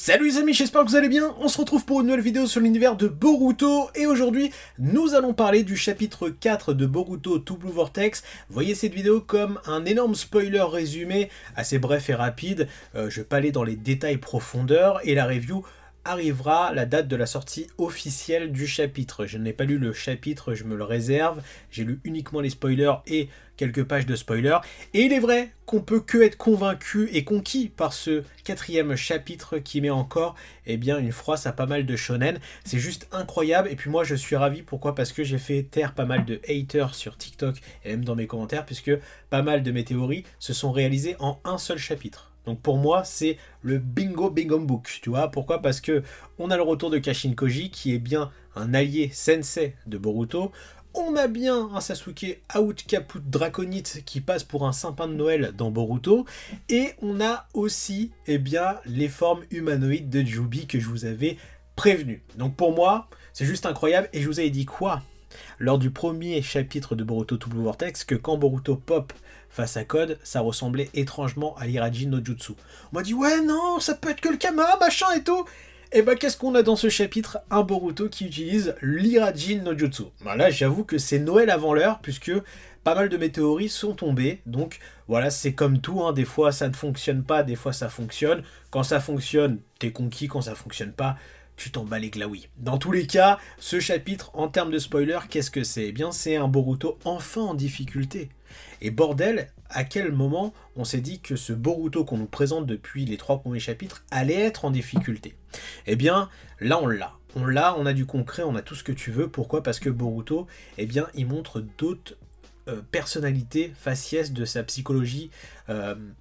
Salut les amis, j'espère que vous allez bien. On se retrouve pour une nouvelle vidéo sur l'univers de Boruto. Et aujourd'hui, nous allons parler du chapitre 4 de Boruto To Blue Vortex. Voyez cette vidéo comme un énorme spoiler résumé, assez bref et rapide. Je vais pas aller dans les détails profondeur. Et la review arrivera la date de la sortie officielle du chapitre. Je n'ai pas lu le chapitre, je me le réserve. J'ai lu uniquement les spoilers et quelques pages de spoilers. Et il est vrai qu'on peut que être convaincu et conquis par ce quatrième chapitre qui met encore une froisse à pas mal de shonen. C'est juste incroyable. Et puis moi je suis ravi. Pourquoi? Parce que j'ai fait taire pas mal de haters sur TikTok et même dans mes commentaires, puisque pas mal de mes théories se sont réalisées en un seul chapitre. Donc pour moi, c'est le bingo book, tu vois. Pourquoi? Parce que on a le retour de Kashin Koji, qui est bien un allié sensei de Boruto. On a bien un Sasuke out caput draconite qui passe pour un sapin de Noël dans Boruto. Et on a aussi les formes humanoïdes de Jubi que je vous avais prévenu. Donc pour moi, c'est juste incroyable. Et je vous avais dit quoi lors du premier chapitre de Boruto To Blue Vortex, que quand Boruto pop face à Code, ça ressemblait étrangement à l'Irajin no Jutsu. On m'a dit ouais non, ça peut être que le Kama, machin et tout. Et qu'est-ce qu'on a dans ce chapitre? Un Boruto qui utilise l'Irajin no Jutsu. Là j'avoue que c'est Noël avant l'heure, puisque pas mal de mes théories sont tombées. Donc voilà, c'est comme tout, hein. Des fois ça ne fonctionne pas, des fois ça fonctionne. Quand ça fonctionne, t'es conquis, quand ça fonctionne pas, tu t'en bats les glaouis. Dans tous les cas, ce chapitre, en termes de spoiler, qu'est-ce que c'est? Eh bien, c'est un Boruto enfin en difficulté. Et bordel, à quel moment on s'est dit que ce Boruto qu'on nous présente depuis les 3 premiers chapitres allait être en difficulté? Eh bien, là on l'a. On a du concret, on a tout ce que tu veux. Pourquoi? Parce que Boruto, il montre d'autres personnalités, faciès de sa psychologie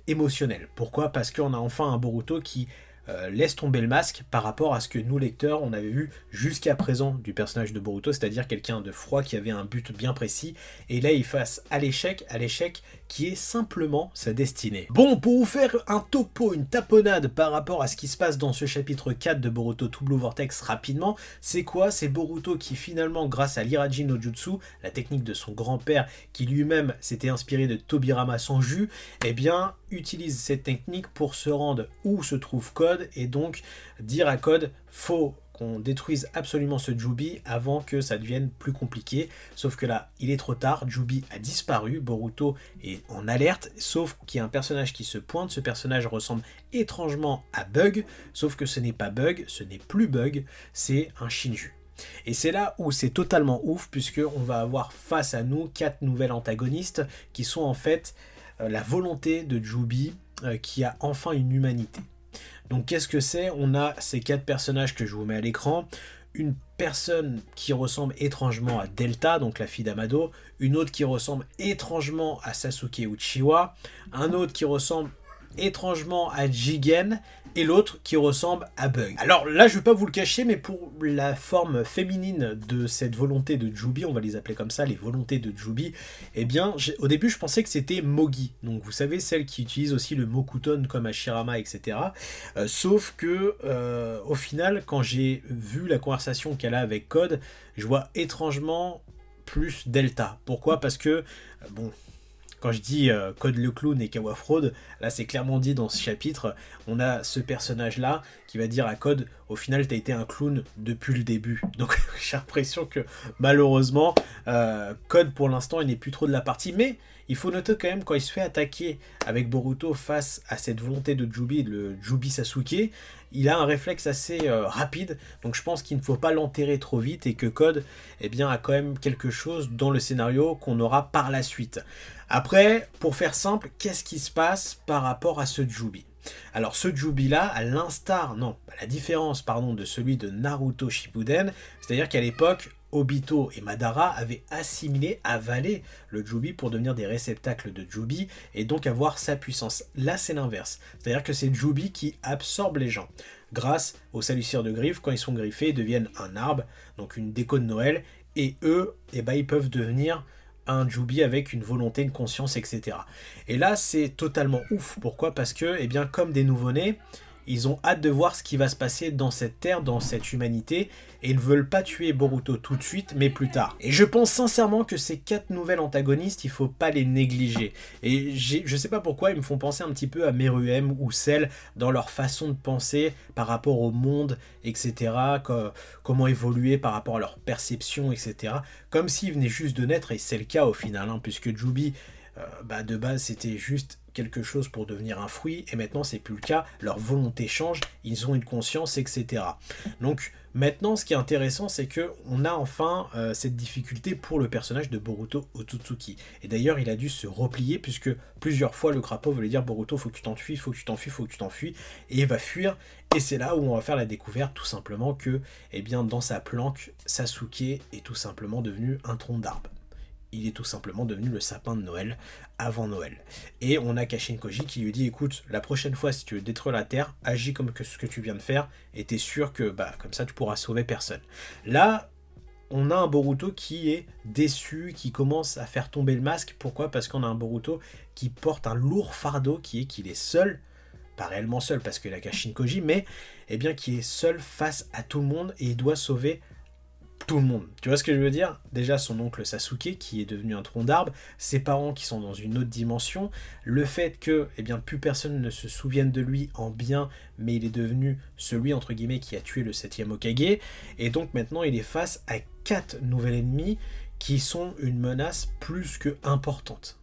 émotionnelle. Pourquoi? Parce qu'on a enfin un Boruto qui laisse tomber le masque par rapport à ce que nous lecteurs on avait vu jusqu'à présent du personnage de Boruto, c'est-à-dire quelqu'un de froid qui avait un but bien précis, et là il face à l'échec qui est simplement sa destinée. Bon, pour vous faire un topo, une taponnade par rapport à ce qui se passe dans ce chapitre 4 de Boruto To Blue Vortex rapidement, c'est quoi? C'est Boruto qui finalement, grâce à l'Irajin no Jutsu, la technique de son grand-père qui lui-même s'était inspiré de Tobirama Sanju, utilise cette technique pour se rendre où se trouve Code et donc dire à Code faut qu'on détruise absolument ce Jubi avant que ça devienne plus compliqué. Sauf que là, il est trop tard, Jubi a disparu, Boruto est en alerte, sauf qu'il y a un personnage qui se pointe, ce personnage ressemble étrangement à Bug, sauf que ce n'est pas Bug, ce n'est plus Bug, c'est un Shinju. Et c'est là où c'est totalement ouf, puisqu'on va avoir face à nous 4 nouvelles antagonistes qui sont en fait la volonté de Jubi qui a enfin une humanité. Donc qu'est-ce que c'est? On a ces 4 personnages que je vous mets à l'écran. Une personne qui ressemble étrangement à Delta, donc la fille d'Amado. Une autre qui ressemble étrangement à Sasuke Uchiwa. Un autre qui ressemble étrangement à Jigen. Et l'autre qui ressemble à Bug. Alors là, je ne vais pas vous le cacher, mais pour la forme féminine de cette volonté de Jubi, on va les appeler comme ça, les volontés de Jubi, au début, je pensais que c'était Mogi. Donc vous savez, celle qui utilise aussi le Mokuton comme Hashirama, etc. Sauf que, au final, quand j'ai vu la conversation qu'elle a avec Code, je vois étrangement plus Delta. Pourquoi? Parce que, quand je dis Code le clown et Kawa Fraude, là c'est clairement dit dans ce chapitre, on a ce personnage-là qui va dire à Code, au final t'as été un clown depuis le début. Donc j'ai l'impression que malheureusement, Code pour l'instant il n'est plus trop de la partie, mais il faut noter quand même quand il se fait attaquer avec Boruto face à cette volonté de Jubi, le Jubi Sasuke, il a un réflexe assez rapide, donc je pense qu'il ne faut pas l'enterrer trop vite et que Code a quand même quelque chose dans le scénario qu'on aura par la suite. Après, pour faire simple, qu'est-ce qui se passe par rapport à ce Jubi? Alors ce Jubi-là, à la différence de celui de Naruto Shippuden, c'est-à-dire qu'à l'époque, Obito et Madara avaient avalé le Jubi pour devenir des réceptacles de Jubi et donc avoir sa puissance. Là, c'est l'inverse. C'est-à-dire que c'est Jubi qui absorbe les gens. Grâce aux salutaires de griffes, quand ils sont griffés, ils deviennent un arbre, donc une déco de Noël, et eux, ils peuvent devenir un Jubi avec une volonté, une conscience, etc. Et là, c'est totalement ouf. Pourquoi? Parce que, comme des nouveau-nés, ils ont hâte de voir ce qui va se passer dans cette terre, dans cette humanité, et ils ne veulent pas tuer Boruto tout de suite, mais plus tard. Et je pense sincèrement que ces 4 nouvelles antagonistes, il faut pas les négliger. Et je sais pas pourquoi, ils me font penser un petit peu à Meruem ou Cell dans leur façon de penser par rapport au monde, etc. Comment évoluer par rapport à leur perception, etc. Comme s'ils venaient juste de naître, et c'est le cas au final, hein, puisque Jubi, de base, c'était juste quelque chose pour devenir un fruit, et maintenant c'est plus le cas, leur volonté change, ils ont une conscience, etc. Donc maintenant, ce qui est intéressant, c'est que on a enfin cette difficulté pour le personnage de Boruto Otsutsuki. Et d'ailleurs, il a dû se replier, puisque plusieurs fois le crapaud voulait dire Boruto, faut que tu t'enfuis, faut que tu t'enfuis, faut que tu t'enfuis, et il va fuir. Et c'est là où on va faire la découverte, tout simplement, que, eh bien, dans sa planque, Sasuke est tout simplement devenu un tronc d'arbre. Il est tout simplement devenu le sapin de Noël avant Noël. Et on a Kashin Koji qui lui dit, écoute, la prochaine fois, si tu veux détruire la Terre, agis comme ce que tu viens de faire, et t'es sûr que, comme ça, tu pourras sauver personne. Là, on a un Boruto qui est déçu, qui commence à faire tomber le masque. Pourquoi ? Parce qu'on a un Boruto qui porte un lourd fardeau, qui est qu'il est seul, pas réellement seul, parce qu'il a Kashin Koji, mais, eh bien, qui est seul face à tout le monde, et il doit sauver tout le monde. Tu vois ce que je veux dire ? Déjà son oncle Sasuke qui est devenu un tronc d'arbre, ses parents qui sont dans une autre dimension, le fait que plus personne ne se souvienne de lui en bien, mais il est devenu celui entre guillemets qui a tué le 7e Hokage, et donc maintenant il est face à 4 nouveaux ennemis qui sont une menace plus que importante,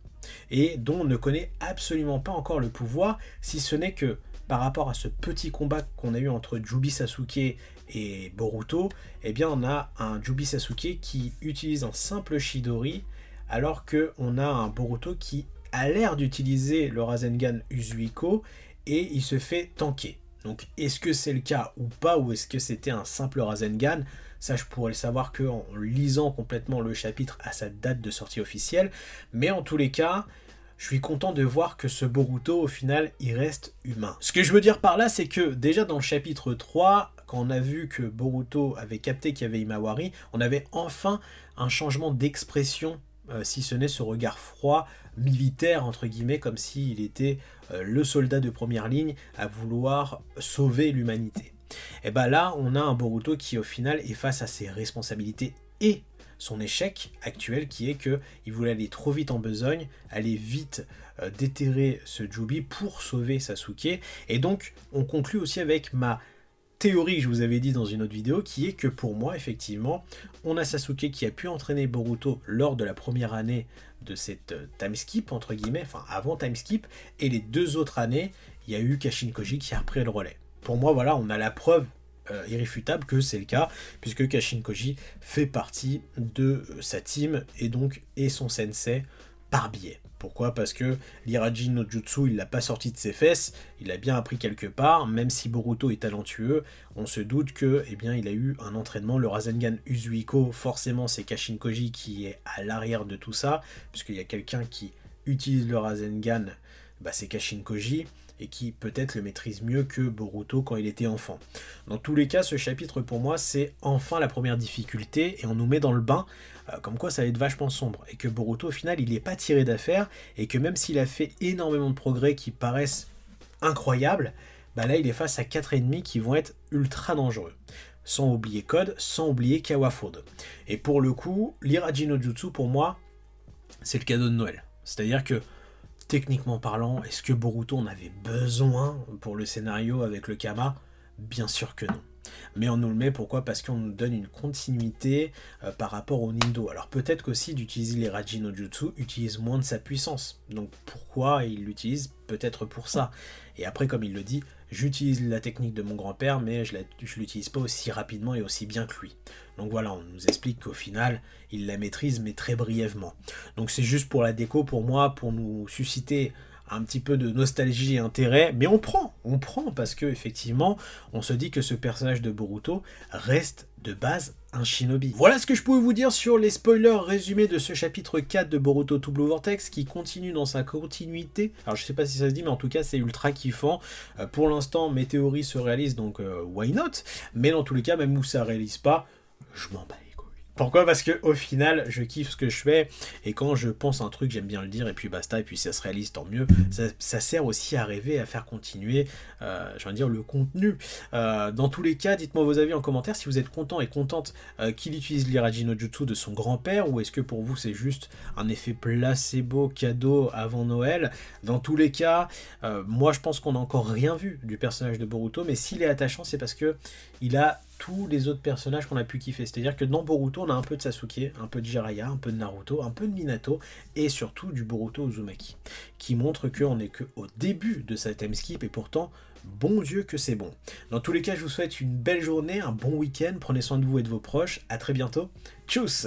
et dont on ne connaît absolument pas encore le pouvoir, si ce n'est que par rapport à ce petit combat qu'on a eu entre Jubi Sasuke et Boruto, on a un Jubi Sasuke qui utilise un simple Chidori, alors qu'on a un Boruto qui a l'air d'utiliser le Rasengan Uzuiko, et il se fait tanker. Donc est-ce que c'est le cas ou pas, ou est-ce que c'était un simple Rasengan ? Ça, je pourrais le savoir qu'en lisant complètement le chapitre à sa date de sortie officielle, mais en tous les cas, je suis content de voir que ce Boruto, au final, il reste humain. Ce que je veux dire par là, c'est que déjà dans le chapitre 3, quand on a vu que Boruto avait capté qu'il y avait Himawari, on avait enfin un changement d'expression, si ce n'est ce regard froid, militaire, entre guillemets, comme s'il était le soldat de première ligne à vouloir sauver l'humanité. Et là, on a un Boruto qui, au final, est face à ses responsabilités et son échec actuel qui est qu'il voulait aller trop vite en besogne, aller vite déterrer ce Jubi pour sauver Sasuke. Et donc, on conclut aussi avec ma théorie que je vous avais dit dans une autre vidéo, qui est que pour moi, effectivement, on a Sasuke qui a pu entraîner Boruto lors de la première année de cette time skip, entre guillemets, enfin avant time skip, et les 2 autres années, il y a eu Kashin Koji qui a repris le relais. Pour moi, voilà, on a la preuve irréfutable que c'est le cas, puisque Kashin Koji fait partie de sa team et donc est son sensei par biais. Pourquoi ? Parce que l'Iraji no Jutsu, il l'a pas sorti de ses fesses, il l'a bien appris quelque part, même si Boruto est talentueux, on se doute que, il a eu un entraînement, le Rasengan Uzuiko, forcément c'est Kashin Koji qui est à l'arrière de tout ça, puisqu'il y a quelqu'un qui utilise le Rasengan, c'est Kashin Koji, et qui peut-être le maîtrise mieux que Boruto quand il était enfant. Dans tous les cas, ce chapitre pour moi, c'est enfin la première difficulté, et on nous met dans le bain, comme quoi ça va être vachement sombre, et que Boruto au final il n'est pas tiré d'affaire, et que même s'il a fait énormément de progrès qui paraissent incroyables, là il est face à 4 ennemis qui vont être ultra dangereux. Sans oublier Code, sans oublier Kawafude. Et pour le coup, l'Iraji no Jutsu pour moi, c'est le cadeau de Noël. C'est-à-dire que techniquement parlant, est-ce que Boruto en avait besoin pour le scénario avec le Kama ? Bien sûr que non. Mais on nous le met, pourquoi ? Parce qu'on nous donne une continuité par rapport au Nindo. Alors peut-être qu'aussi d'utiliser les Raji no Jutsu utilise moins de sa puissance. Donc pourquoi il l'utilise ? Peut-être pour ça. Et après, comme il le dit, j'utilise la technique de mon grand-père, mais je l'utilise pas aussi rapidement et aussi bien que lui. Donc voilà, on nous explique qu'au final, il la maîtrise, mais très brièvement. Donc c'est juste pour la déco, pour moi, pour nous susciter un petit peu de nostalgie et intérêt, mais on prend parce que effectivement, on se dit que ce personnage de Boruto reste de base un shinobi. Voilà ce que je pouvais vous dire sur les spoilers résumés de ce chapitre 4 de Boruto To Blue Vortex qui continue dans sa continuité. Alors je sais pas si ça se dit, mais en tout cas c'est ultra kiffant. Pour l'instant, mes théories se réalisent, donc why not ? Mais dans tous les cas, même où ça réalise pas, je m'en bats les couilles. Pourquoi? Parce que au final, je kiffe ce que je fais, et quand je pense à un truc, j'aime bien le dire, et puis basta, et puis si ça se réalise, tant mieux. Ça sert aussi à rêver, à faire continuer, je veux dire, le contenu. Dans tous les cas, dites-moi vos avis en commentaire, si vous êtes content et contente qu'il utilise l'Iraji no Jutsu de son grand-père, ou est-ce que pour vous c'est juste un effet placebo cadeau avant Noël. Dans tous les cas, moi je pense qu'on n'a encore rien vu du personnage de Boruto, mais s'il est attachant, c'est parce que il a tous les autres personnages qu'on a pu kiffer. C'est-à-dire que dans Boruto, on a un peu de Sasuke, un peu de Jiraiya, un peu de Naruto, un peu de Minato, et surtout du Boruto Uzumaki, qui montre qu'on n'est qu'au début de sa time skip, et pourtant, bon Dieu que c'est bon. Dans tous les cas, je vous souhaite une belle journée, un bon week-end, prenez soin de vous et de vos proches, à très bientôt, tchuss!